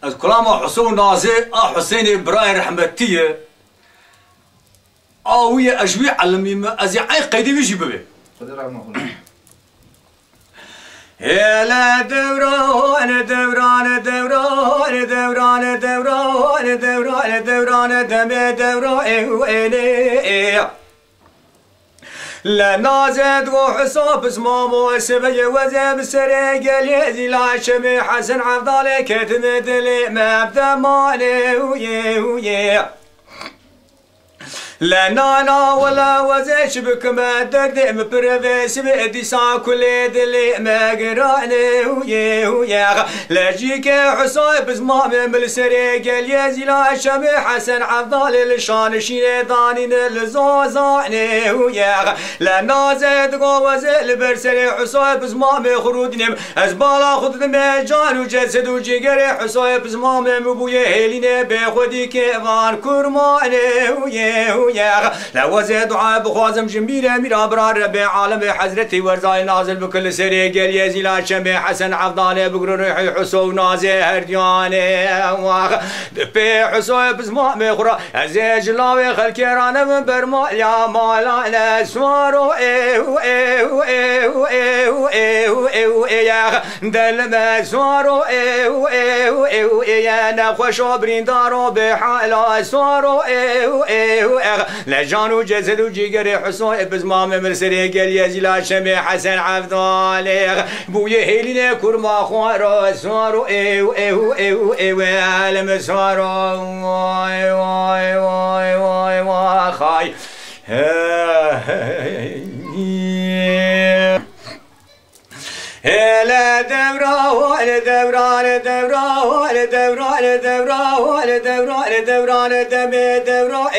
الكلام حسون نازي حسين براي رحمتيه ويا اجوي علمي ازي عي قيدي بيجي ببي يا دوران دوران دوران دوران دوران دوران دوران دم دوران لا نازد وحصاب اسمامو سبي وزب سرقل يزي لا شمي حسن عفضالي كتم دلي مبدا مالي ويه لا نانا ولا وزيش بكما دقدم برفيس بيدي سا كل دلي مقراني ويه لا جيك حصايب زمام بالسرقل يزي لا شمي حسن عفضالي لشان شيطاني الزوزاني ويه لا نازد وزل برسري حصايب زمام خرودنم ازبالا خد مجان وجسد وجيقري حصايب زمام مبويه هيليني بخودي كيفان كرماني ويه لا وزيد دعاء بخوازم جميلة ميرا برار ربي عالم حضرتي ورزاي نازل بكل سري قل يزي لا شمي حسن عفضاني بقر روحي حسو نازي هردياني دبي حسو بزمامي خرا ازي جلاوي خلكيرانا من برمال يا مالانا سوارو دلما سوارو يا نخوشو بريندارو بحالا سوارو لجان وجسد وجيقري حصو بزمام مرسري قل يزي لا شمي حسن عفضالي بويا هيلينا كرما خوارو سوارو عالم سوارو واي واي واي واي واي خاي لا دوران دوران دوران دوران دوران دوران دوران دم دوران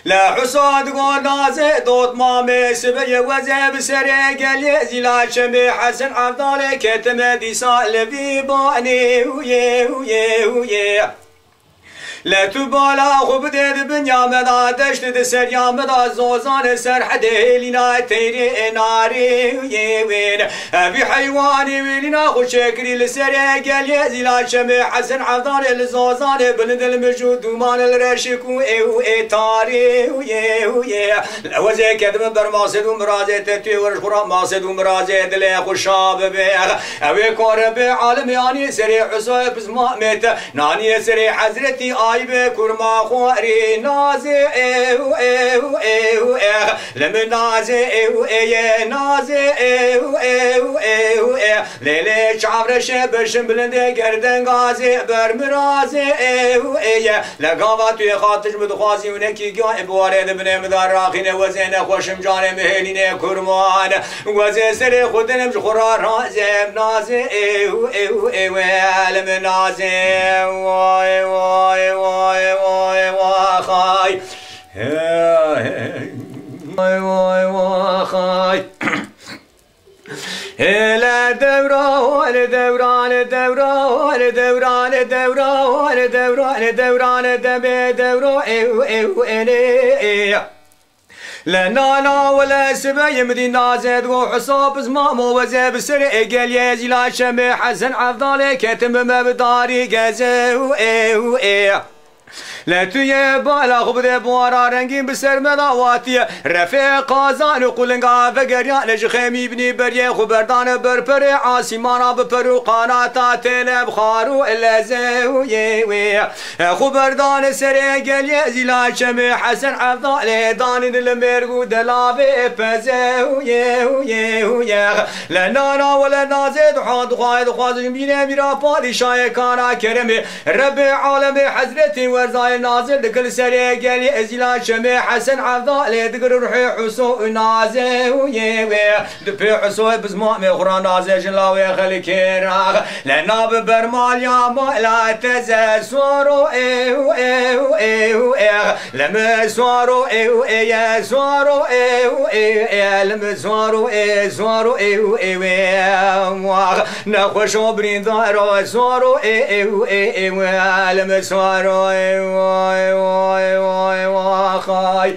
لا حصاد ونازي دوت مامي سبي وزب سري قل يزي لا شمي حسن عفضالي كتم دي سالفي باني ويه لا تبالا خوب دید بنیامدا دشت دسر یامدا زوزان سر حده لینا تیری ناری وین بی حیوانی ویلینا خوش شکری لسر گل یزی لا شمي حسن عفضان الزوزان بلند المجود دومان الرشکو او تاری ويه لوزي كدم بر ماسد و مرازي تتوی ورش خورا ماسد و مرازي دلی خوشاب بیغ اوی کار بی عالمیانی سری حساب بزمامت نانی سری حضرتی آيبه كرما خواري نازي لمن نازي نازي ليلي شعر شبش بلند گردن غازي برمرازي لقاوات خاطش بدخوازي ونكي قائب وارد بن مدار راخين وزين خوشم جان مهلين كرمان وزي سري خدنم خورا رازي نازي لمن نازي واي واي واي واي واي خاي واي واي واي خاي لا دوران دوران دوران دوران دوران دوران دوران دم دوران لا نانا ولا سبي مدي نازد وحصاب زمامو وزب سرق قل يزي لا شمي حسن عفضالي كتم مبداري قزو لا تيه بالا خبده بوارا رنگين بسر مداواتي رفيق قازان وقلنقا فقريان جخيمي بني بريه خبردان برپر عاصمانا بپرو قاناتا تلب خارو اللزويه خبردان سري قل يزي لا شمي حسن عفضالي داني المرقو دلافي فزويه لنانا ولا نازد حاد خواهد خواهد جمينة ميرا فالي شاي كانا كرمي رب عالم حضرتي ورزاي نازل دكل سري قال ازلا شمي حسن عفضالي دقر روحي حسو نازي ويه دبي حسو بزمامي خرا نازي جلاوي خلي راغ لنا ببرمال يا مالا تزل سوارو لما سوارو يا سوارو لما سوارو سوارو نخوشو بريندارو سوارو لما سوارو واي واي واي واي خاي